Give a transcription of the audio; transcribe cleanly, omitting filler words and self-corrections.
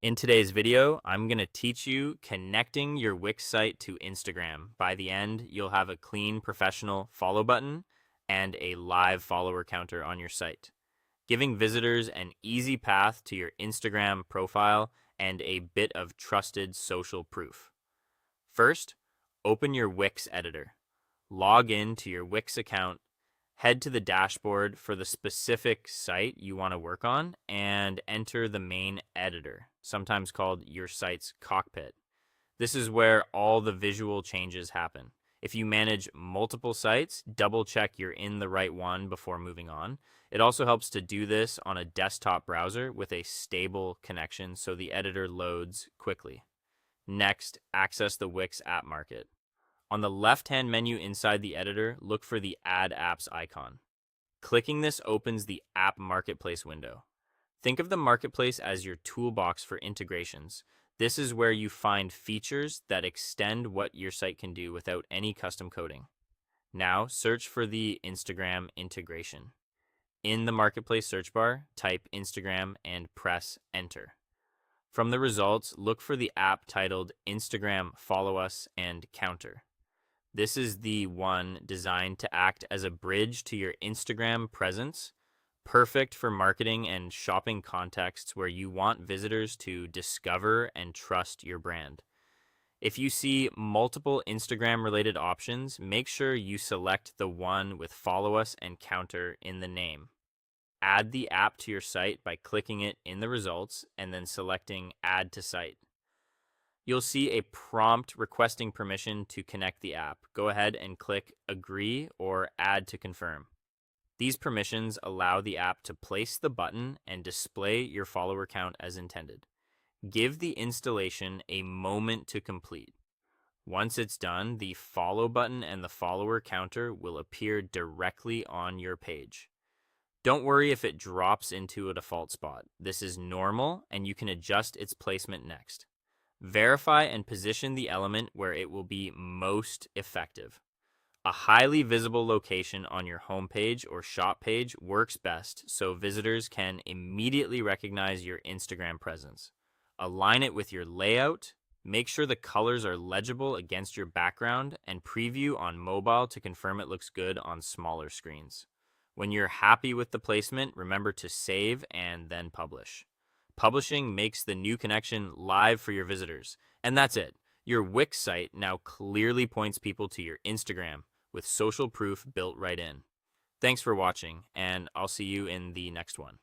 In today's video, I'm going to teach you connecting your Wix site to Instagram. By the end, you'll have a clean professional follow button and a live follower counter on your site, giving visitors an easy path to your Instagram profile and a bit of trusted social proof. First, open your Wix editor. Log in to your Wix account, head to the dashboard for the specific site you want to work on, and enter the main editor, sometimes called your site's cockpit. This is where all the visual changes happen. If you manage multiple sites, double check you're in the right one before moving on. It also helps to do this on a desktop browser with a stable connection so the editor loads quickly. Next, access the Wix App Market. On the left-hand menu inside the editor, look for the Add Apps icon. Clicking this opens the App Marketplace window. Think of the marketplace as your toolbox for integrations. This is where you find features that extend what your site can do without any custom coding. Now, search for the Instagram integration. In the marketplace search bar, type Instagram and press Enter. From the results, look for the app titled Instagram Follow Us and Counter. This is the one designed to act as a bridge to your Instagram presence, perfect for marketing and shopping contexts where you want visitors to discover and trust your brand. If you see multiple Instagram related options, make sure you select the one with Follow Us and Counter in the name. Add the app to your site by clicking it in the results and then selecting Add to Site. You'll see a prompt requesting permission to connect the app. Go ahead and click Agree or Add to confirm. These permissions allow the app to place the button and display your follower count as intended. Give the installation a moment to complete. Once it's done, the follow button and the follower counter will appear directly on your page. Don't worry if it drops into a default spot. This is normal and you can adjust its placement next. Verify and position the element where it will be most effective. A highly visible location on your homepage or shop page works best so visitors can immediately recognize your Instagram presence. Align it with your layout, make sure the colors are legible against your background, and preview on mobile to confirm it looks good on smaller screens. When you're happy with the placement, remember to save and then publish. Publishing makes the new connection live for your visitors. And that's it. Your Wix site now clearly points people to your Instagram with social proof built right in. Thanks for watching, and I'll see you in the next one.